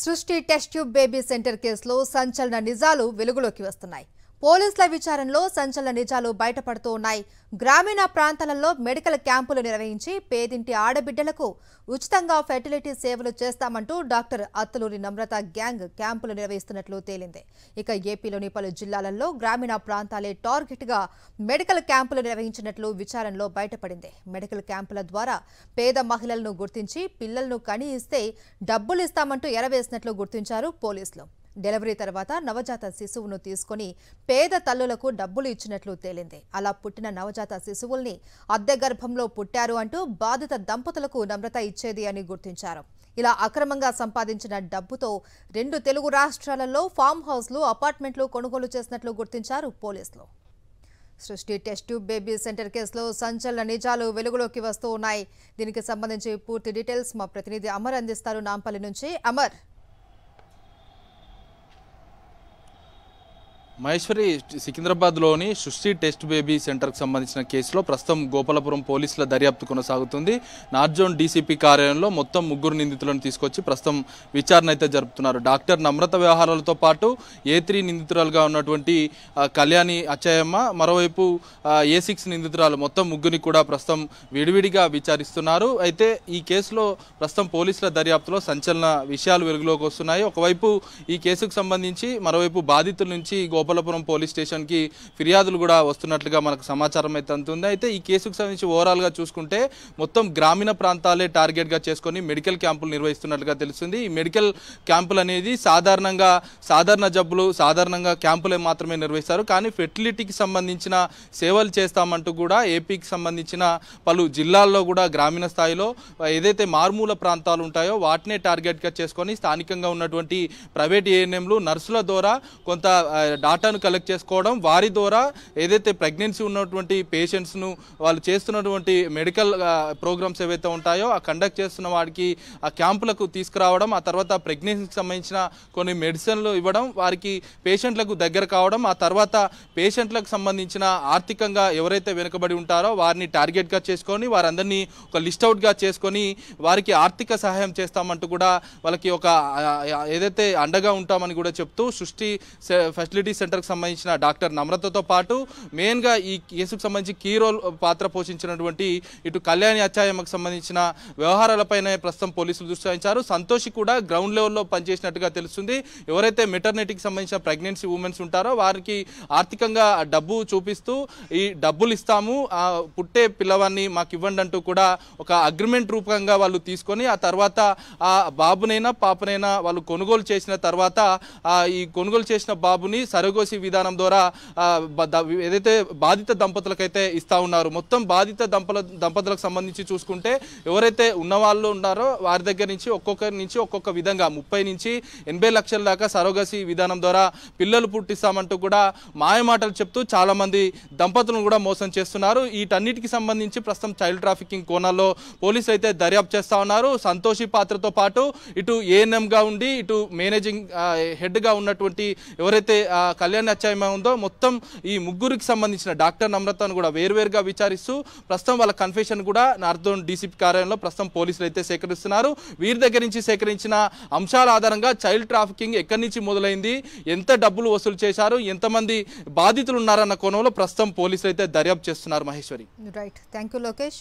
సృష్టి test tube baby centre కేసులో సంచలన నిజాలు వెలుగులోకి వస్తున్నాయి. పోలీసుల విచారణలో సంచలన నిజాలు బయటపడుతూ ఉన్నాయి. గ్రామీణ ప్రాంతాలలో మెడికల్ క్యాంపులు నిర్వహించి పేదింటి ఆడబిడ్డలకు ఉచితంగా ఫెర్టిలిటీ సేవలు చేస్తామంటూ డాక్టర్ అత్తలూరి నమ్రత గ్యాంగ్ క్యాంపులు నిర్వహిస్తున్నట్లు తేలింది. ఇక ఏపీలోని పలు జిల్లాలలో గ్రామీణ ప్రాంతాలే టార్గెట్గా మెడికల్ క్యాంపులు నిర్వహించినట్లు విచారణలో బయటపడింది. మెడికల్ క్యాంపుల ద్వారా పేద మహిళలను గుర్తించి పిల్లలను కని ఇస్తే డబ్బులు ఇస్తామంటూ ఎరవేసినట్లు గుర్తించారు పోలీసులు. డెలివరీ తర్వాత నవజాత శిశువును తీసుకుని పేద తల్లులకు డబ్బులు ఇచ్చినట్లు తేలింది. అలా పుట్టిన నవజాత శిశువుల్ని అద్దె గర్భంలో పుట్టారు అంటూ బాధిత దంపతులకు నమ్రత ఇచ్చేది అని గుర్తించారు. ఇలా అక్రమంగా సంపాదించిన డబ్బుతో 2 తెలుగు రాష్ట్రాలలో ఫామ్ హౌస్లు, అపార్ట్మెంట్లు కొనుగోలు చేసినట్లు గుర్తించారు పోలీసులు. సృష్టి టెస్ట్ ట్యూబ్ బేబీ సెంటర్ కేసులో సంచలన నిజాలు వెలుగులోకి వస్తూ ఉన్నాయి. దీనికి సంబంధించి పూర్తి డీటెయిల్స్ మా ప్రతినిధి అమర్ అందిస్తారు నాంపల్లి నుంచి. అమర్, మహేశ్వరి, సికింద్రాబాద్లోని సృష్టి టెస్ట్ బేబీ సెంటర్కి సంబంధించిన కేసులో ప్రస్తుతం గోపాలపురం పోలీసుల దర్యాప్తు కొనసాగుతుంది. నార్త్ జోన్ డీసీపీ కార్యాలయంలో మొత్తం 3 నిందితులను తీసుకొచ్చి ప్రస్తుతం విచారణ అయితే జరుపుతున్నారు. డాక్టర్ నమ్రత వ్యవహారాలతో పాటు A3 నిందితురాలుగా ఉన్నటువంటి కళ్యాణి అచ్చయ్యమ్మ, మరోవైపు A6 నిందితురాలు, మొత్తం 3 కూడా ప్రస్తుతం విడివిడిగా విచారిస్తున్నారు. అయితే ఈ కేసులో ప్రస్తుతం పోలీసుల దర్యాప్తులో సంచలన విషయాలు వెలుగులోకి వస్తున్నాయి. ఒకవైపు ఈ కేసుకు సంబంధించి మరోవైపు బాధితుల నుంచి గోపాలపురం పోలీస్ స్టేషన్కి ఫిర్యాదులు కూడా వస్తున్నట్లుగా మనకు సమాచారం అయితే అందుతుంది. అయితే ఈ కేసుకు సంబంధించి ఓవరాల్గా చూసుకుంటే మొత్తం గ్రామీణ ప్రాంతాలే టార్గెట్గా చేసుకొని మెడికల్ క్యాంపులు నిర్వహిస్తున్నట్లుగా తెలుస్తుంది. ఈ మెడికల్ క్యాంపులు అనేది సాధారణ జబ్బులు, సాధారణంగా క్యాంపులే మాత్రమే నిర్వహిస్తారు. కానీ ఫెర్టిలిటీకి సంబంధించిన సేవలు చేస్తామంటూ కూడా ఏపీకి సంబంధించిన పలు జిల్లాల్లో కూడా గ్రామీణ స్థాయిలో ఏదైతే మారుమూల ప్రాంతాలు ఉంటాయో వాటినే టార్గెట్గా చేసుకొని స్థానికంగా ఉన్నటువంటి ప్రైవేట్ ఏఎన్ఎంలు, నర్సుల ద్వారా కొంత డాటాను కలెక్ట్ చేసుకోవడం, వారి ద్వారా ఏదైతే ప్రెగ్నెన్సీ ఉన్నటువంటి పేషెంట్స్ను వాళ్ళు చేస్తున్నటువంటి మెడికల్ ప్రోగ్రామ్స్ ఏవైతే ఉంటాయో ఆ కండక్ట్ చేస్తున్న వాడికి ఆ క్యాంపులకు తీసుకురావడం, ఆ తర్వాత ప్రెగ్నెన్సీకి సంబంధించిన కొన్ని మెడిసిన్లు ఇవ్వడం, వారికి పేషెంట్లకు దగ్గర కావడం, ఆ తర్వాత పేషెంట్లకు సంబంధించిన ఆర్థికంగా ఎవరైతే వెనుకబడి ఉంటారో వారిని టార్గెట్గా చేసుకొని వారందరినీ ఒక లిస్ట్ అవుట్గా చేసుకొని వారికి ఆర్థిక సహాయం చేస్తామంటూ కూడా వాళ్ళకి ఒక ఏదైతే అండగా ఉంటామని కూడా చెప్తూ సృష్టి ఫెసిలిటీ సెంటర్కి సంబంధించిన డాక్టర్ నమ్రతతో పాటు మెయిన్గా ఈ కేసుకు సంబంధించి కీ రోల్ పాత్ర పోషించినటువంటి ఇటు కళ్యాణి అచ్చాయమ్మకు సంబంధించిన వ్యవహారాలపైనే ప్రస్తుతం పోలీసులు దృష్టి సారించారు. సంతోషి కూడా గ్రౌండ్ లెవెల్లో పనిచేసినట్టుగా తెలుస్తుంది. ఎవరైతే మెటర్నిటీకి సంబంధించిన ప్రెగ్నెన్సీ ఉమెన్స్ ఉంటారో వారికి ఆర్థికంగా డబ్బు చూపిస్తూ ఈ డబ్బులు ఇస్తాము, పుట్టే పిల్లవాన్ని మాకు ఇవ్వండి అంటూ కూడా ఒక అగ్రిమెంట్ రూపంగా వాళ్ళు తీసుకొని ఆ తర్వాత ఆ బాబునైనా పాపనైనా వాళ్ళు కొనుగోలు చేసిన తర్వాత ఈ కొనుగోలు చేసిన బాబుని సరగోసి విధానం ద్వారా ఏదైతే బాధిత దంపతులకైతే ఇస్తా ఉన్నారు. మొత్తం బాధిత దంపతులకు సంబంధించి చూసుకుంటే ఎవరైతే ఉన్నవాళ్ళు ఉన్నారో వారి దగ్గర నుంచి ఒక్కొక్కరి నుంచి ఒక్కొక్క విధంగా 30 నుంచి 80 లక్షల దాకా సరోగసి విధానం ద్వారా పిల్లలు పుట్టిస్తామంటూ కూడా మాయమాటలు చెప్తూ చాలా మంది దంపతులను కూడా మోసం చేస్తున్నారు. వీటన్నిటికి సంబంధించి ప్రస్తుతం చైల్డ్ ట్రాఫికింగ్ కోణాల్లో పోలీసులు అయితే దర్యాప్తు చేస్తా ఉన్నారు. సంతోషి పాత్రతో పాటు ఇటు ఏఎన్ఎంగా ఉండి ఇటు మేనేజింగ్ హెడ్గా ఉన్నటువంటి ఎవరైతే కళ్యాణి అచ్చాయమ్మ ఉందో మొత్తం ఈ 3కి సంబంధించిన డాక్టర్ నమ్రతను కూడా వేరువేరుగా విచారిస్తూ ప్రస్తుతం వాళ్ళ కన్ఫెషన్ కూడా నార్త్ జోన్ డీసీపీ కార్యాలయంలో ప్రస్తుతం పోలీసులు అయితే సేకరిస్తున్నారు. వీరి దగ్గర నుంచి సేకరించిన అంశాల ఆధారంగా చైల్డ్ ట్రాఫికింగ్ ఎక్కడి నుంచి మొదలైంది, ఎంత డబ్బులు వసూలు చేశారు, ఎంతమంది బాధితులు ఉన్నారన్న కోణంలో ప్రస్తుతం పోలీసులు అయితే దర్యాప్తు చేస్తున్నారు. Maheshwari, right, thank you Lokesh.